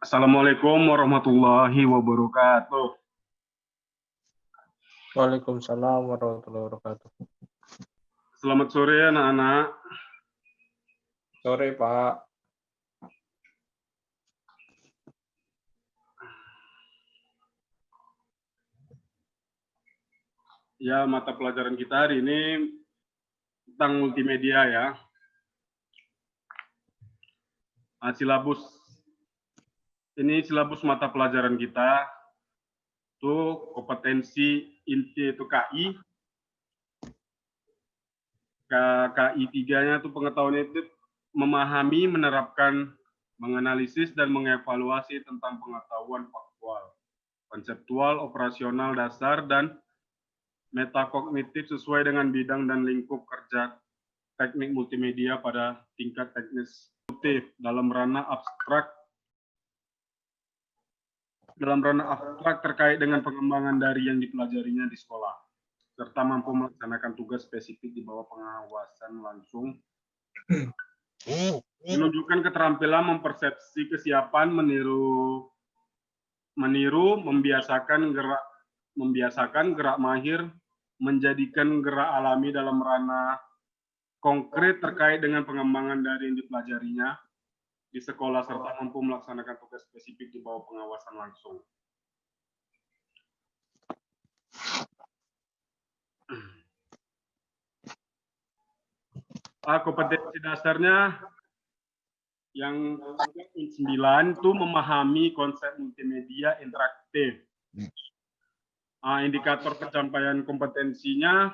Assalamualaikum warahmatullahi wabarakatuh. Waalaikumsalam warahmatullahi wabarakatuh. Selamat sore anak-anak. Sore, Pak. Ya, mata pelajaran kita hari ini tentang multimedia ya. Silabus mata pelajaran kita itu kompetensi inti itu KI. KI 3-nya itu pengetahuan itu memahami, menerapkan, menganalisis dan mengevaluasi tentang pengetahuan faktual, konseptual, operasional dasar dan metakognitif sesuai dengan bidang dan lingkup kerja teknik multimedia pada tingkat teknis dalam ranah abstrak terkait dengan pengembangan dari yang dipelajarinya di sekolah, serta mampu melaksanakan tugas spesifik di bawah pengawasan langsung, menunjukkan keterampilan mempersepsi kesiapan, membiasakan gerak mahir, menjadikan gerak alami dalam ranah konkret terkait dengan pengembangan dari yang dipelajarinya di sekolah, serta mampu melaksanakan tugas spesifik di bawah pengawasan langsung. Kompetensi dasarnya yang 9 itu memahami konsep multimedia interaktif. Indikator pencapaian kompetensinya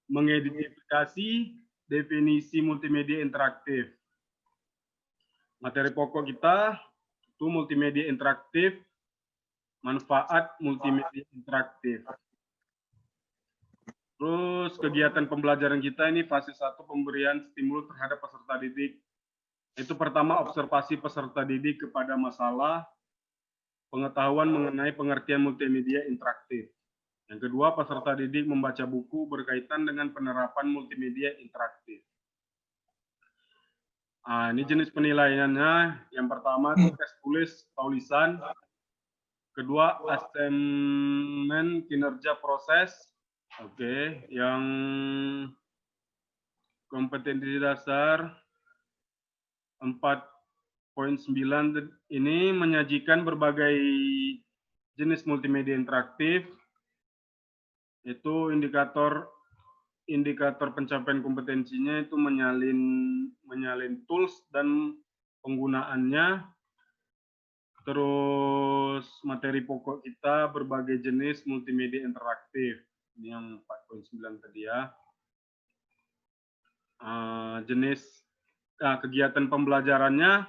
mengidentifikasi definisi multimedia interaktif. Materi pokok kita itu multimedia interaktif, manfaat multimedia interaktif. Terus kegiatan pembelajaran kita ini fase 1, pemberian stimulus terhadap peserta didik. Itu pertama, observasi peserta didik kepada masalah, pengetahuan mengenai pengertian multimedia interaktif. Yang kedua, peserta didik membaca buku berkaitan dengan penerapan multimedia interaktif. Ini jenis penilaiannya. Yang pertama itu tes tulisan. Kedua, asesmen kinerja proses. Oke, yang kompetensi dasar 4.9 ini menyajikan berbagai jenis multimedia interaktif. Itu indikator pencapaian kompetensinya itu menyalin tools dan penggunaannya. Terus materi pokok kita berbagai jenis multimedia interaktif. Ini yang 4.9 tadi ya. Kegiatan pembelajarannya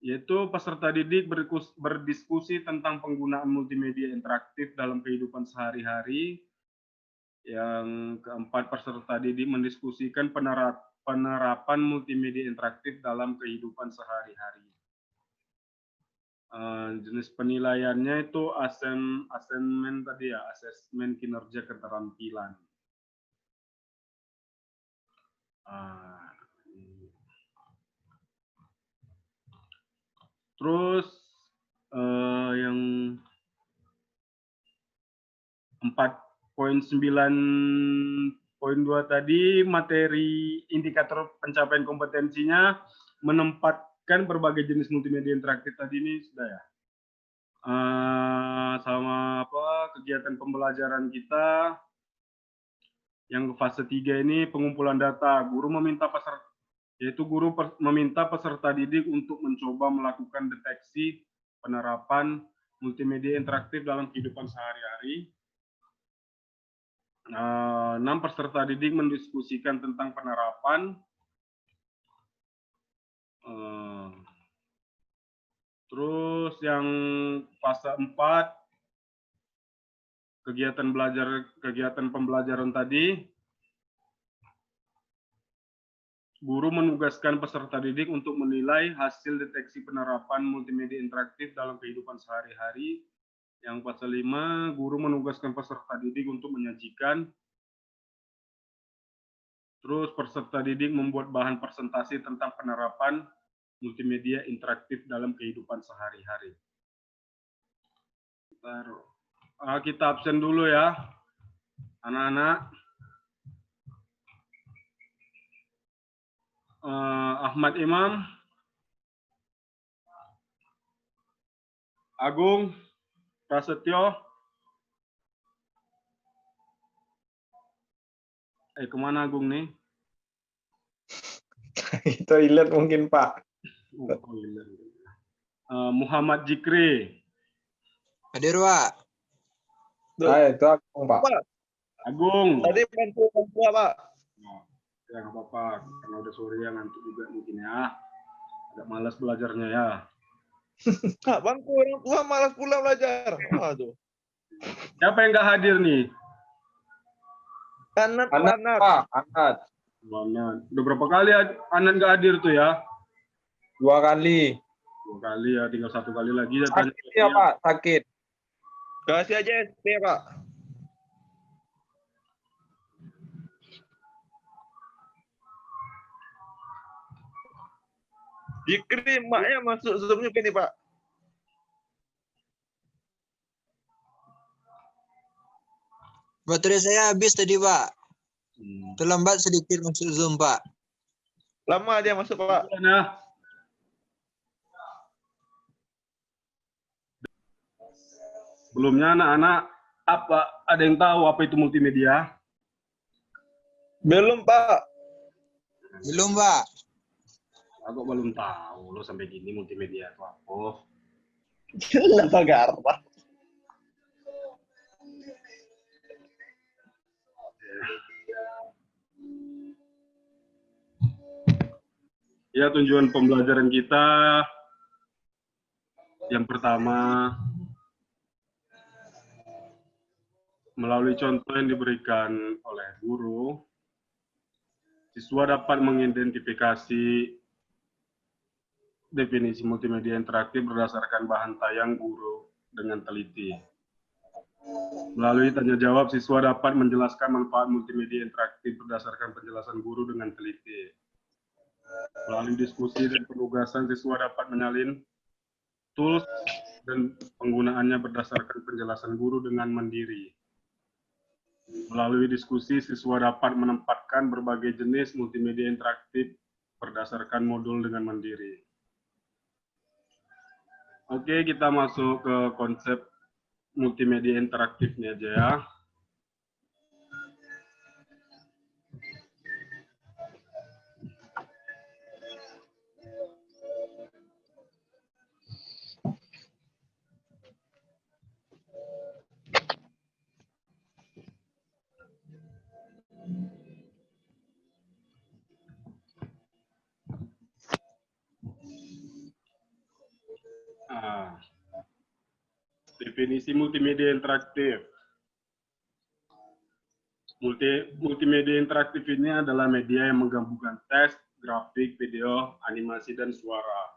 yaitu peserta didik berdiskusi tentang penggunaan multimedia interaktif dalam kehidupan sehari-hari. Yang keempat, peserta didik mendiskusikan penerapan multimedia interaktif dalam kehidupan sehari-hari. Jenis penilaiannya itu asesmen tadi ya, asesmen kinerja keterampilan. Terus yang 4.9.2 tadi, materi indikator pencapaian kompetensinya menempatkan berbagai jenis multimedia interaktif tadi ini sudah ya. Sama kegiatan pembelajaran kita yang fase 3 ini pengumpulan data. Guru meminta peserta didik untuk mencoba melakukan deteksi penerapan multimedia interaktif dalam kehidupan sehari-hari. 6, peserta didik mendiskusikan tentang penerapan. Terus yang fase 4, kegiatan pembelajaran tadi, guru menugaskan peserta didik untuk menilai hasil deteksi penerapan multimedia interaktif dalam kehidupan sehari-hari. Yang fase 5, guru menugaskan peserta didik untuk menyajikan. Terus peserta didik membuat bahan presentasi tentang penerapan multimedia interaktif dalam kehidupan sehari-hari. Kita absen dulu ya, anak-anak. Ahmad Imam, Agung, Prasetyo. Kemana Agung nih? Toilet mungkin, Pak. Muhammad Jikri. Hadir, Pak. Itu Agung, Pak. Agung. Tadi bantu Pak. Ya nggak apa-apa, karena udah sore ya, ngantuk juga mungkin ya. Agak malas belajarnya ya. Bangku orang tua malas pulang belajar. Aduh. Siapa yang nggak hadir nih? Anat, Anat. Pak. Anat. Udah berapa kali Anat nggak hadir tuh ya? 2 kali. 2 kali ya, tinggal 1 kali lagi. Sakit ya, Pak. Sakit. Kasih aja SP, Pak. Dikirim maknya masuk Zoom juga nih, Pak. Baterai saya habis tadi, Pak. Terlambat sedikit masuk Zoom, Pak. Lama dia masuk, Pak. Ya. Sebelumnya anak-anak, ada yang tahu apa itu multimedia? Belum, Pak. Belum, Pak. Aku belum tahu lo sampai gini multimedia itu apa. Jelas agar, Pak. Ya, tujuan pembelajaran kita yang pertama, melalui contoh yang diberikan oleh guru, siswa dapat mengidentifikasi definisi multimedia interaktif berdasarkan bahan tayang guru dengan teliti. Melalui tanya jawab, siswa dapat menjelaskan manfaat multimedia interaktif berdasarkan penjelasan guru dengan teliti. Melalui diskusi dan penugasan, siswa dapat menyalin tools dan penggunaannya berdasarkan penjelasan guru dengan mandiri. Melalui diskusi, siswa dapat menempatkan berbagai jenis multimedia interaktif berdasarkan modul dengan mandiri. Oke, kita masuk ke konsep multimedia interaktifnya aja ya. Definisi multimedia interaktif. Multimedia interaktif ini adalah media yang menggabungkan teks, grafik, video, animasi, dan suara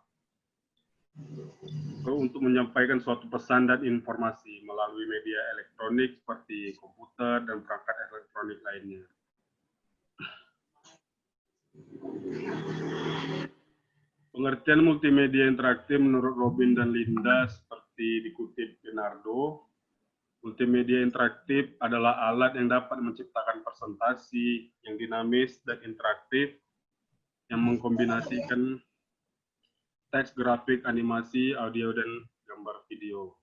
untuk menyampaikan suatu pesan dan informasi melalui media elektronik seperti komputer dan perangkat elektronik lainnya. Pengertian multimedia interaktif menurut Robin dan Linda seperti dikutip Leonardo, multimedia interaktif adalah alat yang dapat menciptakan presentasi yang dinamis dan interaktif yang mengkombinasikan teks, grafik, animasi, audio, dan gambar video.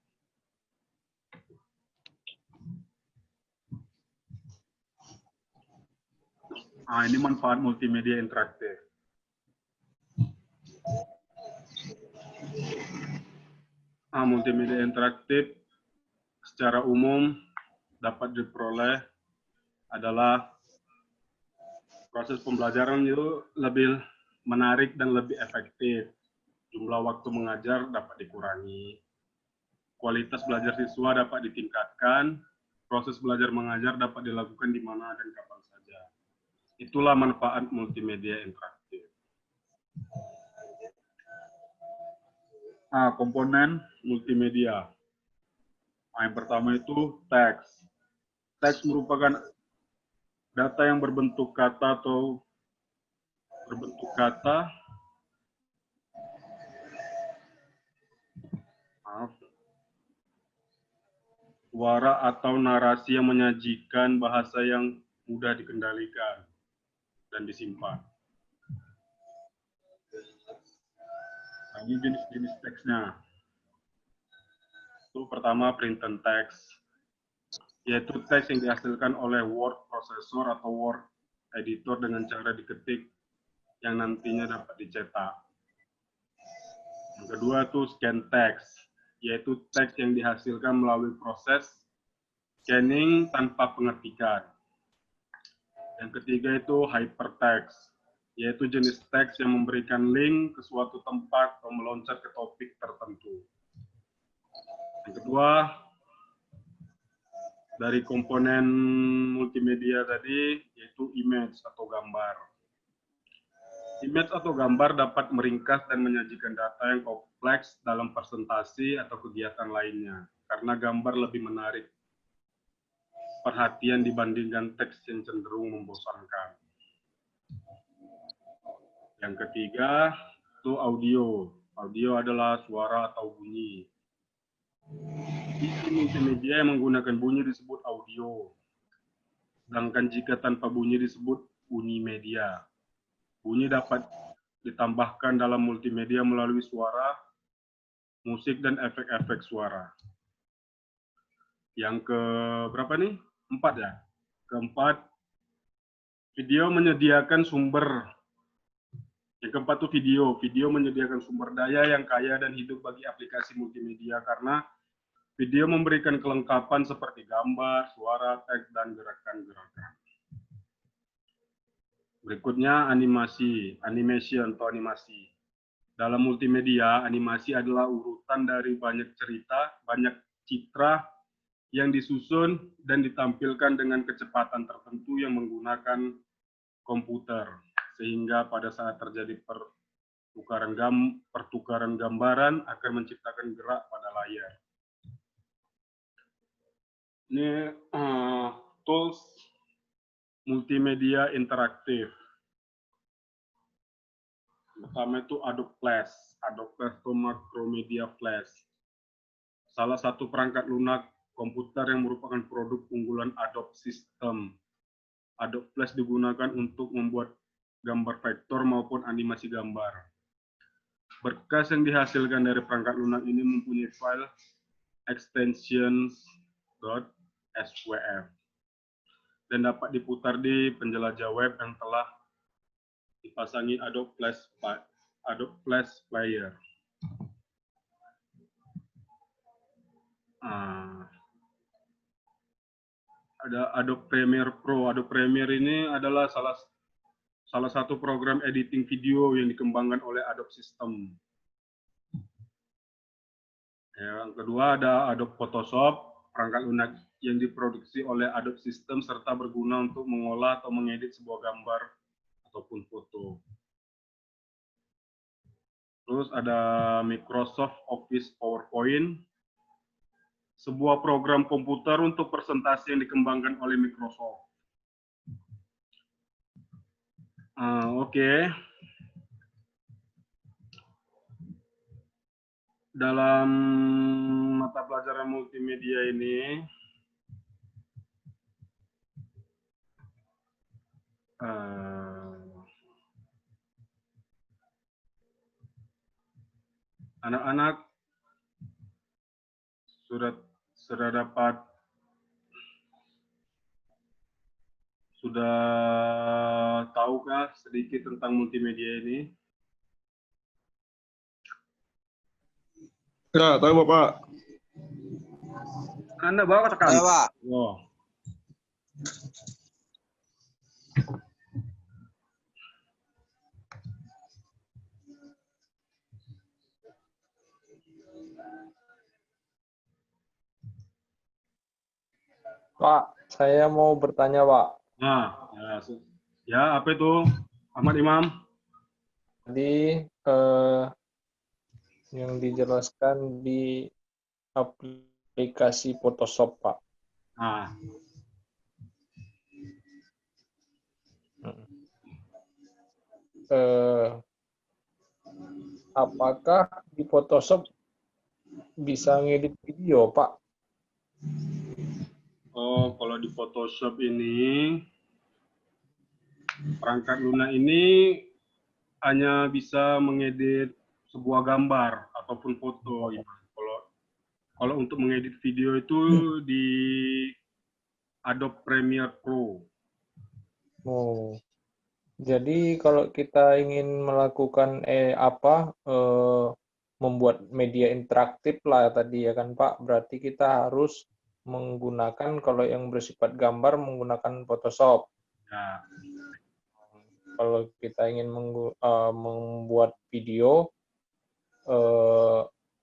Ini manfaat multimedia interaktif. Multimedia interaktif secara umum dapat diperoleh adalah proses pembelajaran itu lebih menarik dan lebih efektif. Jumlah waktu mengajar dapat dikurangi. Kualitas belajar siswa dapat ditingkatkan. Proses belajar mengajar dapat dilakukan di mana dan kapan saja. Itulah manfaat multimedia interaktif. Komponen multimedia. Yang pertama itu teks. Teks merupakan data yang berbentuk kata atau berbentuk kata suara atau narasi yang menyajikan bahasa yang mudah dikendalikan dan disimpan. Lagi jenis-jenis teksnya. Itu pertama printed text, yaitu teks yang dihasilkan oleh word processor atau word editor dengan cara diketik yang nantinya dapat dicetak. Yang kedua itu scan text, yaitu teks yang dihasilkan melalui proses scanning tanpa pengetikan. Yang ketiga itu hypertext, yaitu jenis teks yang memberikan link ke suatu tempat atau meloncat ke topik tertentu. Yang kedua, dari komponen multimedia tadi, yaitu image atau gambar. Image atau gambar dapat meringkas dan menyajikan data yang kompleks dalam presentasi atau kegiatan lainnya, karena gambar lebih menarik perhatian dibandingkan teks yang cenderung membosankan. Yang ketiga, itu audio. Audio adalah suara atau bunyi. Isi multimedia yang menggunakan bunyi disebut audio. Sedangkan jika tanpa bunyi disebut unimedia. Bunyi dapat ditambahkan dalam multimedia melalui suara, musik, dan efek-efek suara. Yang ke berapa nih? 4 ya? Keempat, video menyediakan sumber. Yang keempat itu video. Video menyediakan sumber daya yang kaya dan hidup bagi aplikasi multimedia karena video memberikan kelengkapan seperti gambar, suara, teks, dan gerakan-gerakan. Berikutnya animasi, animation atau animasi. Dalam multimedia, animasi adalah urutan dari banyak cerita, banyak citra yang disusun dan ditampilkan dengan kecepatan tertentu yang menggunakan komputer. Sehingga pada saat terjadi pertukaran gambaran akan menciptakan gerak pada layar. Ini tools multimedia interaktif. Pertama itu Adobe Flash. Adobe Flash itu Macromedia Flash. Salah satu perangkat lunak komputer yang merupakan produk unggulan Adobe System. Adobe Flash digunakan untuk membuat gambar vektor maupun animasi gambar. Berkas yang dihasilkan dari perangkat lunak ini mempunyai file extensions.swf dan dapat diputar di penjelajah web yang telah dipasangi Adobe Flash Player. Ada Adobe Premiere Pro. Adobe Premiere ini adalah salah satu program editing video yang dikembangkan oleh Adobe System. Yang kedua ada Adobe Photoshop, perangkat lunak yang diproduksi oleh Adobe System serta berguna untuk mengolah atau mengedit sebuah gambar ataupun foto. Terus ada Microsoft Office PowerPoint, sebuah program komputer untuk presentasi yang dikembangkan oleh Microsoft. Oke. Dalam mata pelajaran multimedia ini, anak-anak sudah tahukah sedikit tentang multimedia ini? Ya, tahu Bapak. Anda bawa tekan. Ayo, Pak. Oh. Pak, saya mau bertanya, Pak. Nah, ya apa itu, Ahmad Imam? Tadi yang dijelaskan di aplikasi Photoshop, Pak. Nah, Apakah di Photoshop bisa ngedit video, Pak? Oh, kalau di Photoshop ini, perangkat lunak ini hanya bisa mengedit sebuah gambar ataupun foto. Gitu. Kalau untuk mengedit video itu di Adobe Premiere Pro. Oh. Jadi kalau kita ingin melakukan membuat media interaktif lah tadi ya kan Pak, berarti kita harus menggunakan kalau yang bersifat gambar menggunakan Photoshop. Nah, Kalau kita ingin membuat video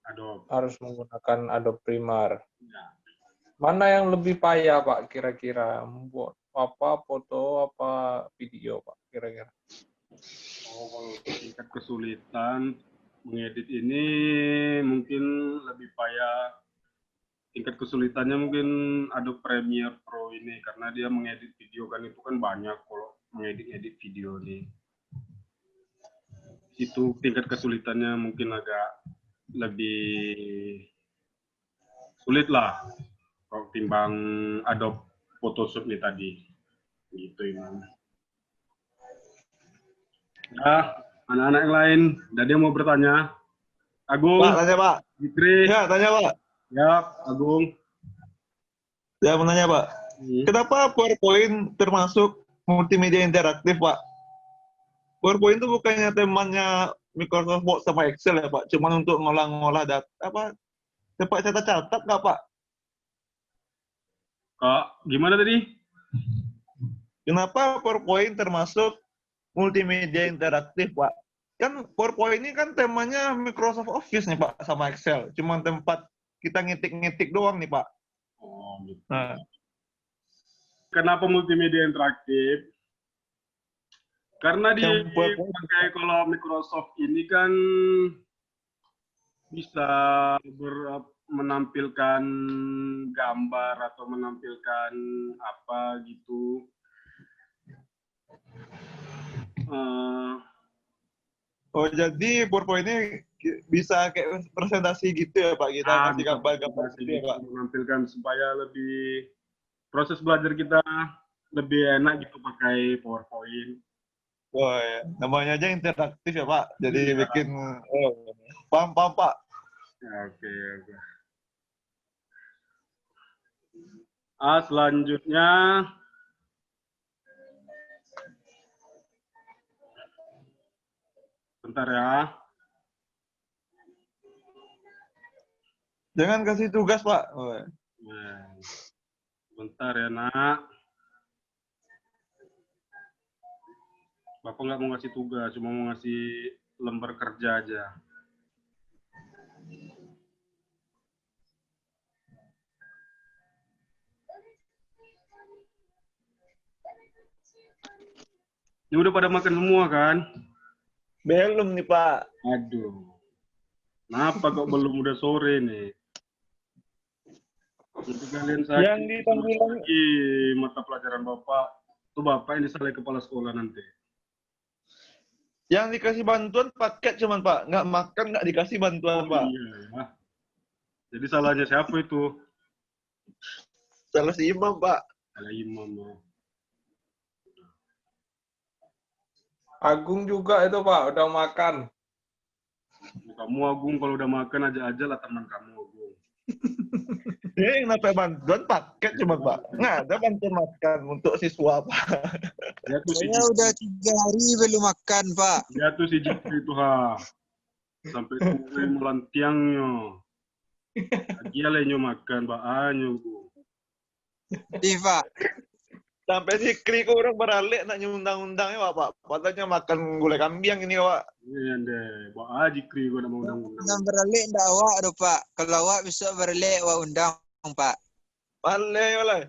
Adobe. harus menggunakan Adobe Premiere. Nah, Mana yang lebih payah Pak kira-kira? Membuat apa foto apa video Pak kira-kira? oh, kalau tingkat kesulitan mengedit ini mungkin lebih payah. Tingkat kesulitannya mungkin Adobe Premiere Pro ini karena dia mengedit video kan itu kan banyak kalau mengedit video nih. Itu tingkat kesulitannya mungkin agak lebih sulit lah kalau timbang Adobe Photoshop nih tadi. Gitu Imam. Ya, anak-anak yang lain, ada yang mau bertanya? Agung, Pak, tanya Pak. Fikri, Ya, tanya Pak. ya, Agung. Saya mau nanya Pak. Kenapa PowerPoint termasuk multimedia interaktif Pak? PowerPoint itu bukannya temannya Microsoft Word sama Excel ya Pak? Cuman untuk ngolah-ngolah data apa? Cepat catat-catat nggak Pak? Kak, gimana tadi? Kenapa PowerPoint termasuk multimedia interaktif Pak? Kan PowerPoint ini kan temanya Microsoft Office nih Pak sama Excel. Cuman tempat kita ngetik-ngetik doang nih Pak. Oh, gitu. Nah, Kenapa multimedia interaktif? Karena Yang PowerPoint. dipakai kalau Microsoft ini kan bisa menampilkan gambar atau menampilkan apa gitu. Oh, jadi PowerPoint ini bisa kayak presentasi gitu ya Pak? Kita kasih bisa gambar-gambar presentasi gitu ya gitu, Pak? menampilkan supaya lebih proses belajar kita lebih enak gitu pakai PowerPoint. Wah, ya. Namanya aja interaktif ya Pak. Jadi Iya. bikin paham Pak. Ya, oke. Selanjutnya bentar ya. Jangan kasih tugas Pak. Wah. Nah, bentar ya nak. Bapak nggak mau ngasih tugas, cuma mau ngasih lembar kerja aja. Ini udah pada makan semua kan? Belum nih Pak. Aduh. Kenapa kok belum udah sore nih? Nanti kalian sakit Yang ditanggulang lagi mata pelajaran Bapak. Tuh Bapak ini salah kepala sekolah nanti. yang dikasih bantuan paket cuman Pak. Nggak makan nggak dikasih bantuan Pak. Iya ya. Jadi salahnya siapa itu? Salah si Imam Pak. Salah Imam. Ya. Agung juga itu Pak, udah makan. Kamu Agung kalau udah makan aja lah teman kamu Agung. Dia yang dapat bantuan paket cuman Pak. Nggak ada bantuan makan untuk siswa Pak. Dia tuh si Saya udah 3 hari belum makan, Pak. Dia tuh si Jupri itu ha. Sampai kue mulan tiangnya. Dia lenyo makan baanyo Bu. Ih, Pak. Sampai si Kri kok orang beralik nak nyundang-undangnya Pak. Patutnya makan gulai kambing ini Pak. Iya deh, bawa aja kri gua nak mau undang-undang. Yang beralik ndak awak do, Pak. Kalau awak besok beralik awak undang, Pak. Balai oleh.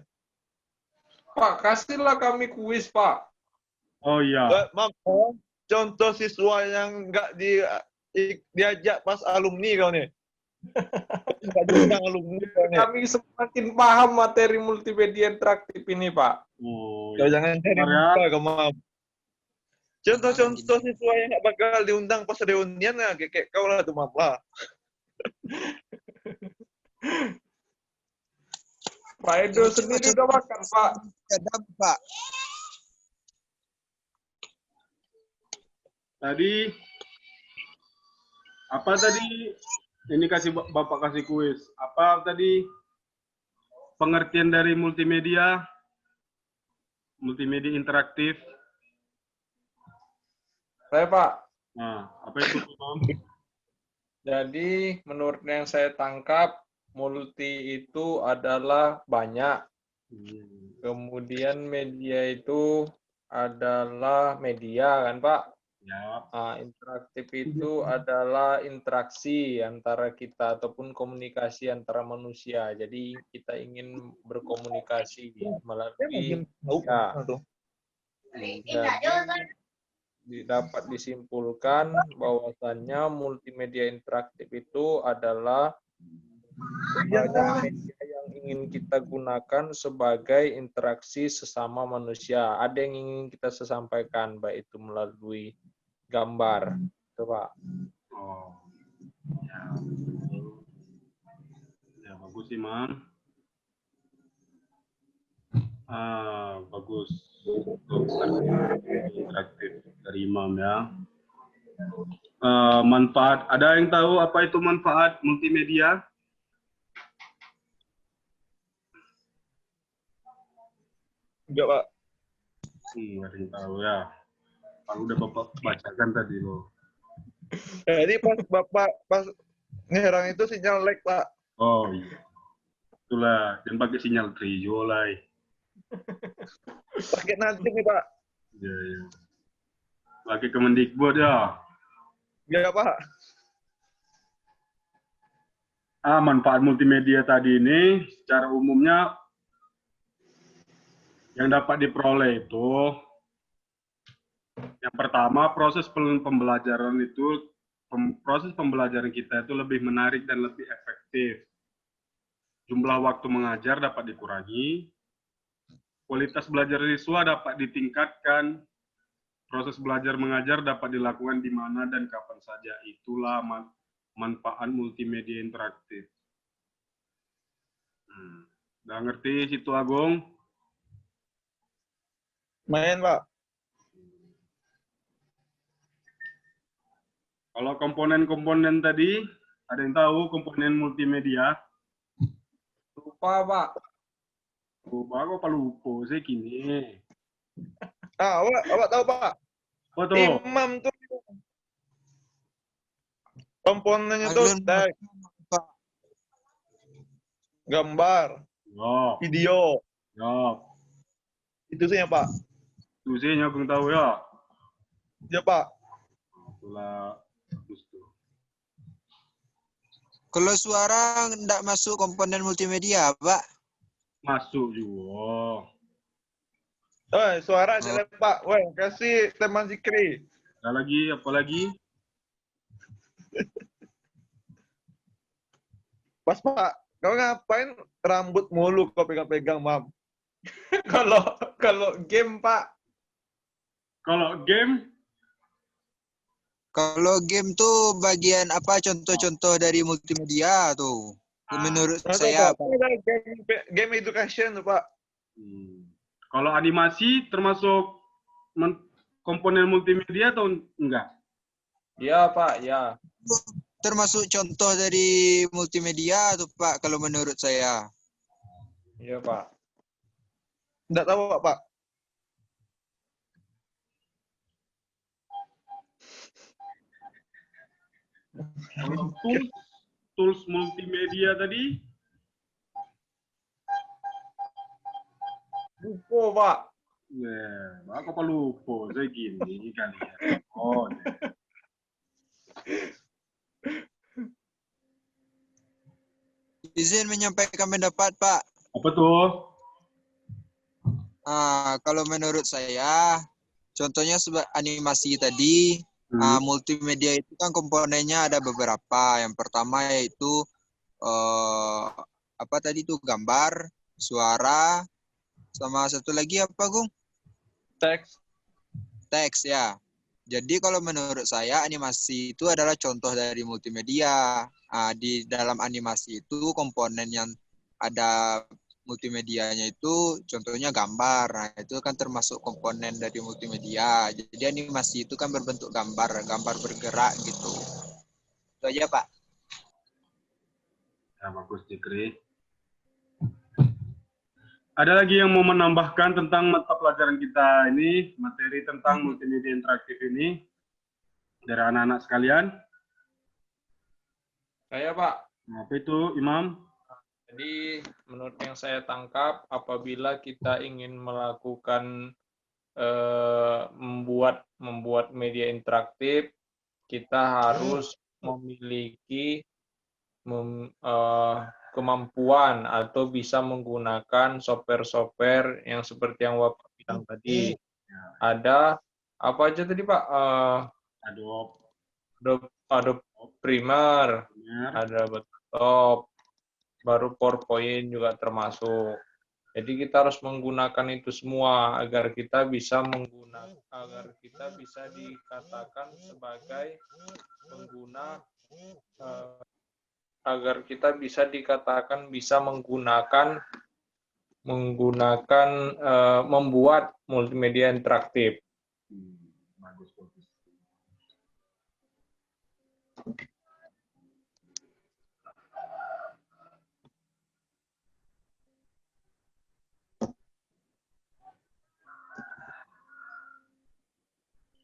Pak, kasihlah kami kuis Pak. Oh iya. Mampu contoh siswa yang nggak diajak pas alumni kau nih. Nggak diundang alumni kau nih. Kami semakin paham materi multimedia interaktif ini Pak. Oh Kau iya. jangan cari Bentar ya. muka kau mam. Contoh-contoh siswa yang nggak bakal diundang pas reunian ya kayak kau lah tuh mam lah. Pak Edo sendiri udah makan, Pak. Ada, Pak. Tadi apa tadi? Ini Bapak kasih kuis. Apa tadi pengertian dari multimedia? Multimedia interaktif. Saya, Pak. Nah, apa itu, Mam? Jadi, menurut yang saya tangkap, multi itu adalah banyak. Kemudian media itu adalah media, kan, Pak? Ya. Interaktif itu adalah interaksi antara kita ataupun komunikasi antara manusia. Jadi kita ingin berkomunikasi melalui Jadi dapat disimpulkan bahwasannya multimedia interaktif itu adalah media yang ingin kita gunakan sebagai interaksi sesama manusia. Ada yang ingin kita sampaikan, baik itu melalui gambar, itu Pak. Oh, ya bagus sih, Mam. Bagus. Interaktif dari Imam ya. Manfaat. Ada yang tahu apa itu manfaat multimedia? Enggak, Pak. Ada yang tahu ya. Pak udah Bapak bacakan tadi loh. Jadi pas Bapak pas ngerang itu sinyal lag, Pak. Oh iya. Itulah, jangan pakai sinyal trio lah. Pakai nanti nih, Pak. Iya, iya. Pakai Kemendikbud ya. Iya, Pak. Manfaat multimedia tadi ini secara umumnya yang dapat diperoleh itu yang pertama proses pembelajaran itu proses pembelajaran kita itu lebih menarik dan lebih efektif. Jumlah waktu mengajar dapat dikurangi, kualitas belajar siswa dapat ditingkatkan, proses belajar mengajar dapat dilakukan di mana dan kapan saja. Itulah manfaat multimedia interaktif. Udah ngerti situ, Agung? Main, Pak. Kalau komponen-komponen tadi, ada yang tahu komponen multimedia? Lupa, Pak. Lupa, kok lupa sih gini. Awak tahu, Pak? Apa tuh? Imam tuh komponennya tuh teks, gambar, video. Itu sih ya, Pak. Itu sih yang aku tahu ya. Ya, Pak. Itulah bagus tuh. Kalau suara enggak masuk komponen multimedia, Pak? Masuk juga. Suara aja, Pak. Weh, kasih teman Zikri. Ada lagi, apa lagi? Pas, Pak. Kau ngapain rambut mulu kau pegang-pegang, Mam? Kalau game, Pak. Kalau game? Kalau game tuh bagian apa contoh-contoh dari multimedia tuh. Menurut saya, Pak. Game education tuh, Pak. Kalau animasi termasuk komponen multimedia atau enggak? Ya, Pak, ya. Termasuk contoh dari multimedia tuh, Pak, kalau menurut saya. Iya, Pak. Enggak tahu, Pak. Kalau tools multimedia tadi? Lupa, Pak. Nah, aku apa lupa? Saya gini kali ya. Oh, Izin menyampaikan pendapat, Pak. apa tuh? Kalau menurut saya, contohnya animasi tadi, multimedia itu kan komponennya ada beberapa. Yang pertama yaitu apa tadi tuh, gambar, suara, sama satu lagi apa, Gung? Teks ya. Jadi kalau menurut saya animasi itu adalah contoh dari multimedia. Di dalam animasi itu komponen yang ada multimedianya itu contohnya gambar. Nah, itu kan termasuk komponen dari multimedia. Jadi animasi itu kan berbentuk gambar, gambar bergerak gitu. Itu aja, Pak. Ya, bagus, Zikri. Ada lagi yang mau menambahkan tentang mata pelajaran kita ini, materi tentang multimedia interaktif ini, dari anak-anak sekalian? Saya, Pak. Apa itu, Imam? Jadi menurut yang saya tangkap, apabila kita ingin melakukan membuat media interaktif, kita harus memiliki kemampuan atau bisa menggunakan software-software yang seperti yang Bapak bilang tadi. Ada apa aja tadi, Pak? Adobe Premiere, ada Photoshop, baru PowerPoint juga termasuk. Jadi kita harus menggunakan itu semua agar kita bisa dikatakan sebagai pengguna, agar kita bisa dikatakan bisa membuat multimedia interaktif. Bagus.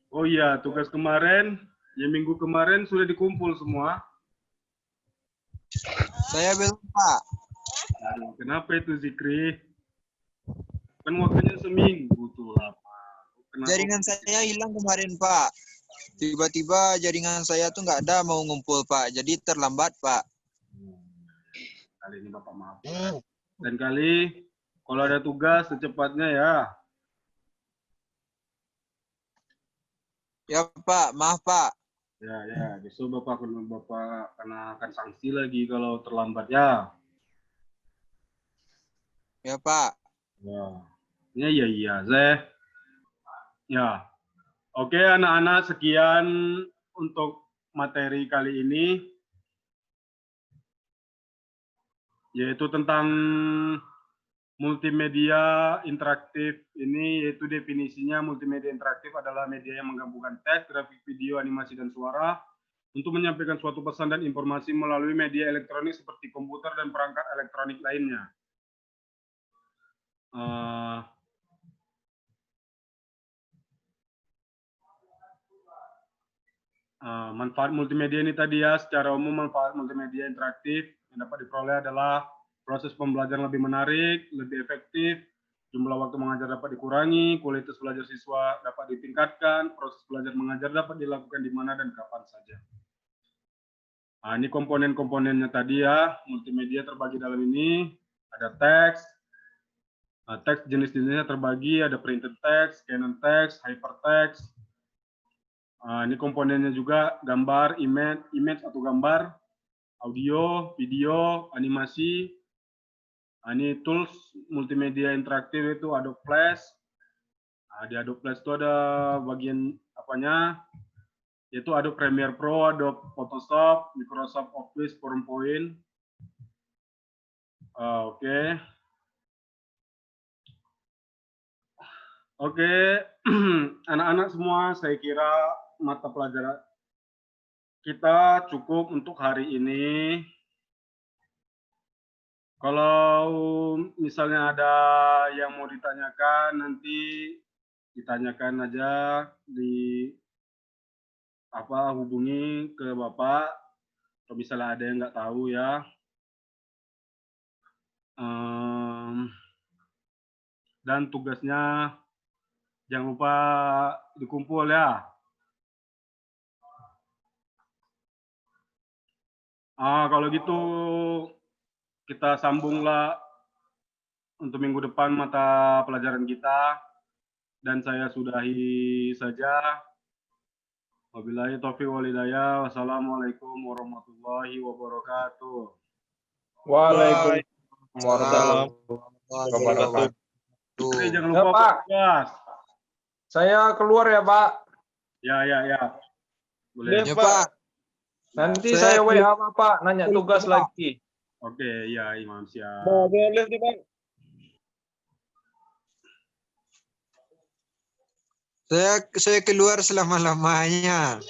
Oh iya, tugas kemarin, ya minggu kemarin sudah dikumpul semua. Saya belum, Pak. Aduh, kenapa itu, Zikri? Kan waktunya seminggu tuh lama. Jaringan saya hilang kemarin, Pak. Tiba-tiba jaringan saya tuh nggak ada mau ngumpul, Pak. Jadi terlambat, Pak. Kali ini Bapak maaf. Dan kali, kalau ada tugas secepatnya ya. Ya, Pak. Maaf, Pak. Ya, besok Bapak akan sanksi lagi kalau terlambat ya. Ya, Pak. Iya, Zeh. Ya. Oke, anak-anak, sekian untuk materi kali ini, yaitu tentang multimedia interaktif ini, yaitu definisinya multimedia interaktif adalah media yang menggabungkan teks, grafik, video, animasi, dan suara untuk menyampaikan suatu pesan dan informasi melalui media elektronik seperti komputer dan perangkat elektronik lainnya. Manfaat multimedia ini tadi ya, secara umum manfaat multimedia interaktif yang dapat diperoleh adalah proses pembelajaran lebih menarik, lebih efektif, jumlah waktu mengajar dapat dikurangi, kualitas belajar siswa dapat ditingkatkan, proses belajar mengajar dapat dilakukan di mana dan kapan saja. Nah, ini komponen-komponennya tadi ya, multimedia terbagi dalam ini, ada teks, teks jenis-jenisnya terbagi, ada printed text, scannen text, hypertext. Ini komponennya juga gambar, image atau gambar, audio, video, animasi. Ini tools multimedia interaktif itu Adobe Flash. Di Adobe Flash itu ada bagian apanya, yaitu Adobe Premiere Pro, Adobe Photoshop, Microsoft Office, PowerPoint. Oke, anak-anak semua, saya kira mata pelajaran kita cukup untuk hari ini. Kalau misalnya ada yang mau ditanyakan, nanti ditanyakan aja hubungi ke Bapak. Kalau misalnya ada yang nggak tahu ya. Dan tugasnya jangan lupa dikumpul ya. Kalau gitu kita sambunglah untuk minggu depan mata pelajaran kita, dan saya sudahi saja. Wabillahi taufiq wal hidayah. Wassalamualaikum warahmatullahi wabarakatuh. Waalaikumsalam warahmatullahi wabarakatuh. Jangan lupa Pak. tugas. Saya keluar ya, Pak. Ya. Boleh. Ya, Pak. Nanti saya WA Bapak nanya tugas lagi. Oke, ya Imam, siap. Boleh nih, Pak. Saya keluar selama-lamanya.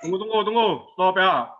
Tunggu. Stop ya.